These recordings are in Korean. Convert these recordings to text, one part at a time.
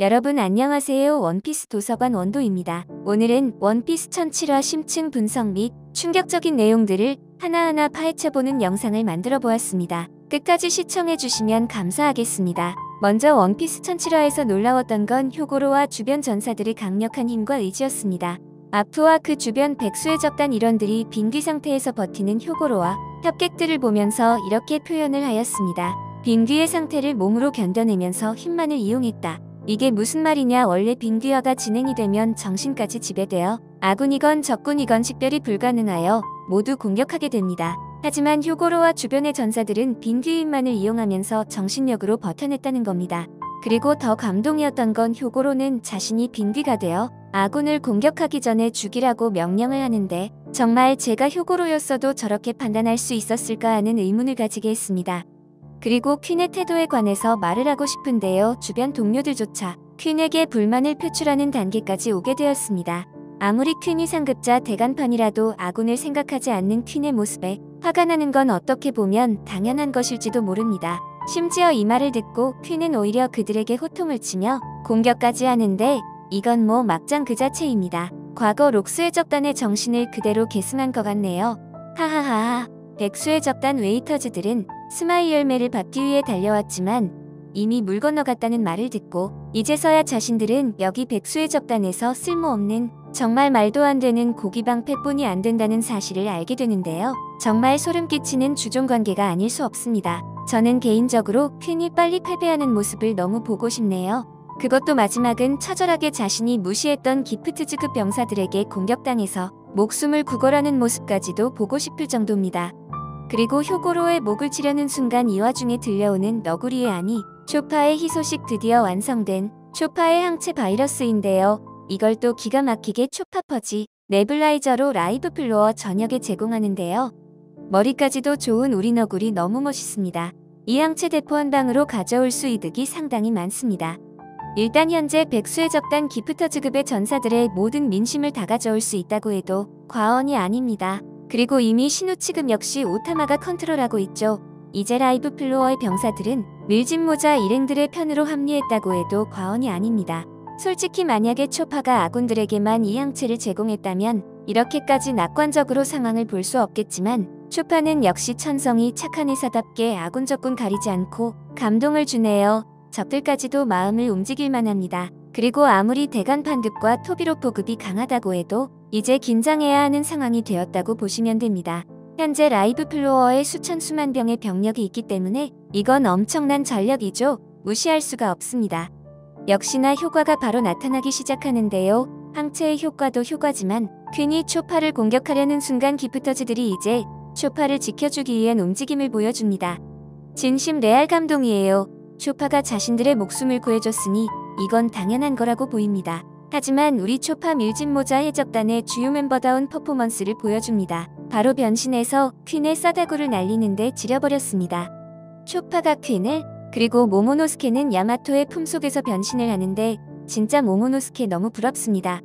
여러분 안녕하세요. 원피스 도서관 원도입니다. 오늘은 원피스 1007화 심층 분석 및 충격적인 내용들을 하나하나 파헤쳐보는 영상을 만들어 보았습니다. 끝까지 시청해주시면 감사하겠습니다. 먼저 원피스 1007화에서 놀라웠던 건 효고로와 주변 전사들의 강력한 힘과 의지였습니다. 아프와 그 주변 백수의 적단 일원들이 빙귀 상태에서 버티는 효고로와 협객들을 보면서 이렇게 표현을 하였습니다. 빙귀의 상태를 몸으로 견뎌내면서 힘만을 이용했다. 이게 무슨 말이냐. 원래 빙귀화가 진행이 되면 정신까지 지배되어 아군이건 적군이건 식별이 불가능하여 모두 공격하게 됩니다. 하지만 효고로와 주변의 전사들은 빙귀의 힘만을 이용하면서 정신력으로 버텨냈다는 겁니다. 그리고 더 감동이었던 건 효고로는 자신이 빙귀가 되어 아군을 공격하기 전에 죽이라고 명령을 하는데 정말 제가 효고로였어도 저렇게 판단할 수 있었을까 하는 의문을 가지게 했습니다. 그리고 퀸의 태도에 관해서 말을 하고 싶은데요. 주변 동료들조차 퀸에게 불만을 표출하는 단계까지 오게 되었습니다. 아무리 퀸이 상급자 대간판이라도 아군을 생각하지 않는 퀸의 모습에 화가 나는 건 어떻게 보면 당연한 것일지도 모릅니다. 심지어 이 말을 듣고 퀸은 오히려 그들에게 호통을 치며 공격까지 하는데 이건 뭐 막장 그 자체입니다. 과거 록스의 적단의 정신을 그대로 계승한 것 같네요. 하하하하. 백수의 적단 웨이터즈들은 스마일 열매를 받기 위해 달려왔지만 이미 물 건너갔다는 말을 듣고 이제서야 자신들은 여기 백수의 적단에서 쓸모없는 정말 말도 안 되는 고기방패뿐이 안 된다는 사실을 알게 되는데요. 정말 소름 끼치는 주종관계가 아닐 수 없습니다. 저는 개인적으로 퀸이 빨리 패배하는 모습을 너무 보고 싶네요. 그것도 마지막은 처절하게 자신이 무시했던 기프트즈급 병사들에게 공격당해서 목숨을 구걸하는 모습까지도 보고 싶을 정도입니다. 그리고 효고로의 목을 치려는 순간 이 와중에 들려오는 너구리의 아니 초파의 희소식 드디어 완성된 초파의 항체 바이러스인데요. 이걸 또 기가 막히게 초파퍼지 네블라이저로 라이브 플로어 전역에 제공하는데요. 머리까지도 좋은 우리 너구리 너무 멋있습니다. 이 항체 대포 한 방으로 가져올 수 이득이 상당히 많습니다. 일단 현재 백수의 적단 기프터즈급의 전사들의 모든 민심을 다 가져올 수 있다고 해도 과언이 아닙니다. 그리고 이미 신우치급 역시 오타마가 컨트롤하고 있죠. 이제 라이브 플로어의 병사들은 밀짚모자 일행들의 편으로 합류했다고 해도 과언이 아닙니다. 솔직히 만약에 초파가 아군들에게만 이 항체를 제공했다면 이렇게까지 낙관적으로 상황을 볼 수 없겠지만 초파는 역시 천성이 착한 의사답게 아군 적군 가리지 않고 감동을 주네요. 적들까지도 마음을 움직일만 합니다. 그리고 아무리 대간판급과 토비로포급이 강하다고 해도 이제 긴장해야 하는 상황이 되었다고 보시면 됩니다. 현재 라이브 플로어에 수천 수만 병의 병력이 있기 때문에 이건 엄청난 전력이죠. 무시할 수가 없습니다. 역시나 효과가 바로 나타나기 시작하는데요. 항체의 효과도 효과지만 퀸이 초파를 공격하려는 순간 기프터즈들이 이제 초파를 지켜주기 위한 움직임을 보여줍니다. 진심 레알 감동이에요. 초파가 자신들의 목숨을 구해줬으니 이건 당연한 거라고 보입니다. 하지만 우리 초파 밀짚모자 해적단의 주요 멤버다운 퍼포먼스를 보여줍니다. 바로 변신해서 퀸의 싸다구를 날리는데 지려버렸습니다. 초파가 퀸을, 그리고 모모노스케는 야마토의 품속에서 변신을 하는데 진짜 모모노스케 너무 부럽습니다.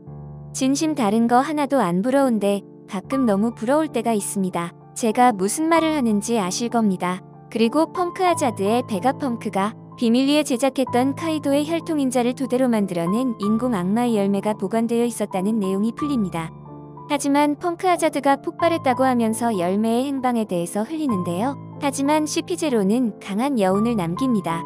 진심 다른 거 하나도 안 부러운데 가끔 너무 부러울 때가 있습니다. 제가 무슨 말을 하는지 아실 겁니다. 그리고 펑크아자드의 베가펑크가 비밀리에 제작했던 카이도의 혈통인자를 토대로 만들어낸 인공 악마의 열매가 보관되어 있었다는 내용이 풀립니다. 하지만 펑크아자드가 폭발했다고 하면서 열매의 행방에 대해서 흘리는데요. 하지만 CP0는 강한 여운을 남깁니다.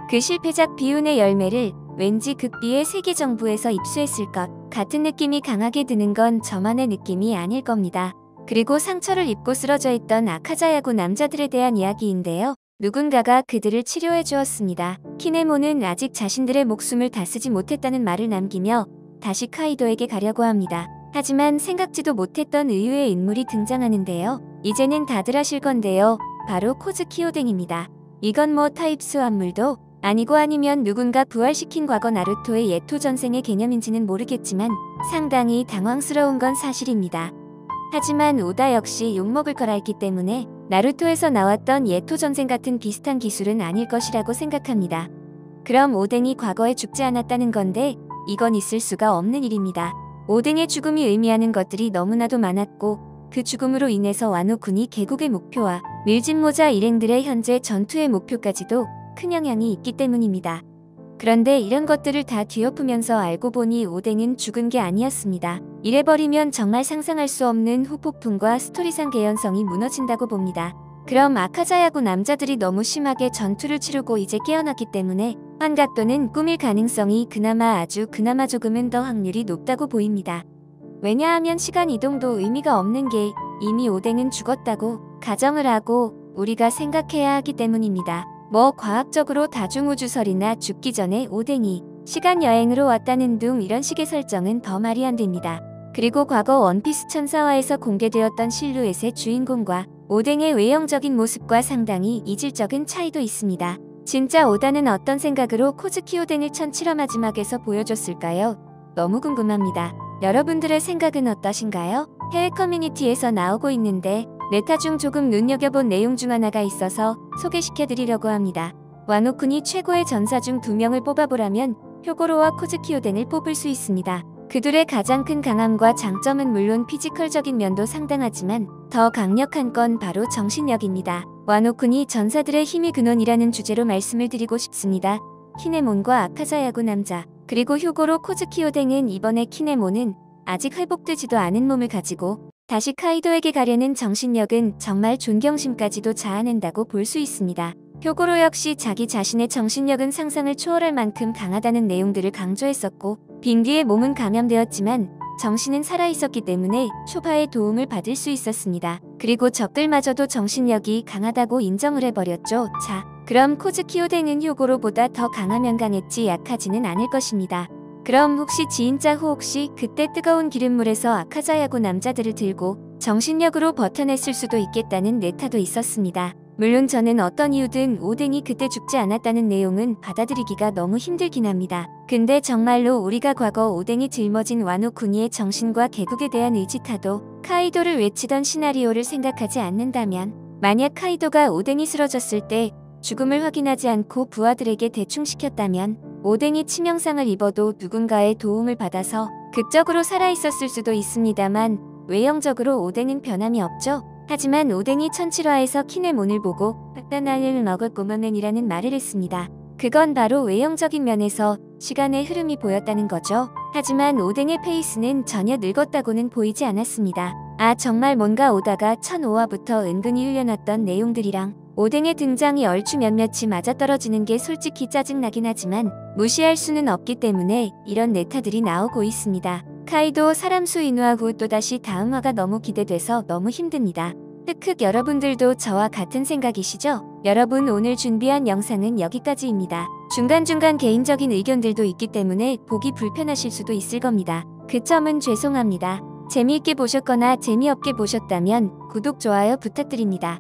그 실패작 비운의 열매를 왠지 극비의 세계 정부에서 입수했을 것 같은 느낌이 강하게 드는 건 저만의 느낌이 아닐 겁니다. 그리고 상처를 입고 쓰러져 있던 아카자야구 남자들에 대한 이야기인데요. 누군가가 그들을 치료해 주었습니다. 키네모는 아직 자신들의 목숨을 다 쓰지 못했다는 말을 남기며 다시 카이도에게 가려고 합니다. 하지만 생각지도 못했던 의외의 인물이 등장하는데요. 이제는 다들 아실 건데요. 바로 코즈키오댕입니다. 이건 뭐 타입스 환물도 아니고 아니면 누군가 부활시킨 과거 나루토의 예토 전생의 개념인지는 모르겠지만 상당히 당황스러운 건 사실입니다. 하지만 오다 역시 욕먹을 걸 알기 때문에 나루토에서 나왔던 예토 전생 같은 비슷한 기술은 아닐 것이라고 생각합니다. 그럼 오뎅이 과거에 죽지 않았다는 건데 이건 있을 수가 없는 일입니다. 오뎅의 죽음이 의미하는 것들이 너무나도 많았고 그 죽음으로 인해서 와노군이 개국의 목표와 밀짚모자 일행들의 현재 전투의 목표까지도 큰 영향이 있기 때문입니다. 그런데 이런 것들을 다 뒤엎으면서 알고 보니 오뎅은 죽은 게 아니었습니다. 이래버리면 정말 상상할 수 없는 후폭풍과 스토리상 개연성이 무너진다고 봅니다. 그럼 아카자야구 남자들이 너무 심하게 전투를 치르고 이제 깨어났기 때문에 환각 또는 꿈일 가능성이 그나마 조금은 더 확률이 높다고 보입니다. 왜냐하면 시간 이동도 의미가 없는 게 이미 오뎅은 죽었다고 가정을 하고 우리가 생각해야 하기 때문입니다. 뭐 과학적으로 다중우주설이나 죽기 전에 오뎅이 시간여행으로 왔다는 둥 이런 식의 설정은 더 말이 안 됩니다. 그리고 과거 원피스 천사화에서 공개되었던 실루엣의 주인공과 오뎅의 외형적인 모습과 상당히 이질적인 차이도 있습니다. 진짜 오다는 어떤 생각으로 코즈키 오뎅을 1007화 마지막에서 보여줬을까요? 너무 궁금합니다. 여러분들의 생각은 어떠신가요? 해외 커뮤니티에서 나오고 있는데 네타 중 조금 눈여겨본 내용 중 하나가 있어서 소개시켜드리려고 합니다. 와노쿤이 최고의 전사 중 2명을 뽑아보라면 효고로와 코즈키 오덴을 뽑을 수 있습니다. 그들의 가장 큰 강함과 장점은 물론 피지컬적인 면도 상당하지만 더 강력한 건 바로 정신력입니다. 와노쿤이 전사들의 힘의 근원이라는 주제로 말씀을 드리고 싶습니다. 키네몬과 아카자야구 남자 그리고 효고로 코즈키 오덴은 이번에 키네몬은 아직 회복되지도 않은 몸을 가지고 다시 카이도에게 가려는 정신력은 정말 존경심까지도 자아낸다고 볼 수 있습니다. 효고로 역시 자기 자신의 정신력은 상상을 초월할 만큼 강하다는 내용들을 강조했었고 빈디의 몸은 감염되었지만 정신은 살아있었기 때문에 쇼파의 도움을 받을 수 있었습니다. 그리고 적들마저도 정신력이 강하다고 인정을 해버렸죠. 자, 그럼 코즈키 오덴은 효고로보다 더 강하면 강했지 약하지는 않을 것입니다. 그럼 혹시 지인자 혹시 그때 뜨거운 기름물에서 아카자야구 남자들을 들고 정신력으로 버텨냈을 수도 있겠다는 네타도 있었습니다. 물론 저는 어떤 이유든 오뎅이 그때 죽지 않았다는 내용은 받아들이기가 너무 힘들긴 합니다. 근데 정말로 우리가 과거 오뎅이 짊어진 와노쿠니의 정신과 개국에 대한 의지타도 카이도를 외치던 시나리오를 생각하지 않는다면 만약 카이도가 오뎅이 쓰러졌을 때 죽음을 확인하지 않고 부하들에게 대충 시켰다면 오뎅이 치명상을 입어도 누군가의 도움을 받아서 극적으로 살아있었을 수도 있습니다만 외형적으로 오뎅은 변함이 없죠. 하지만 오뎅이 1007화에서 키네몬을 보고 바나나를 먹을 꼬마맨이라는 말을 했습니다. 그건 바로 외형적인 면에서 시간의 흐름이 보였다는 거죠. 하지만 오뎅의 페이스는 전혀 늙었다고는 보이지 않았습니다. 아 정말 뭔가 오다가 1005화부터 은근히 흘려놨던 내용들이랑 오뎅의 등장이 얼추 몇몇이 맞아떨어지는 게 솔직히 짜증나긴 하지만 무시할 수는 없기 때문에 이런 네타들이 나오고 있습니다. 카이도 사람수 인후화 후 또다시 다음 화가 너무 기대돼서 너무 힘듭니다. 흑흑 여러분들도 저와 같은 생각이시죠? 여러분 오늘 준비한 영상은 여기까지입니다. 중간중간 개인적인 의견들도 있기 때문에 보기 불편하실 수도 있을 겁니다. 그 점은 죄송합니다. 재미있게 보셨거나 재미없게 보셨다면 구독, 좋아요 부탁드립니다.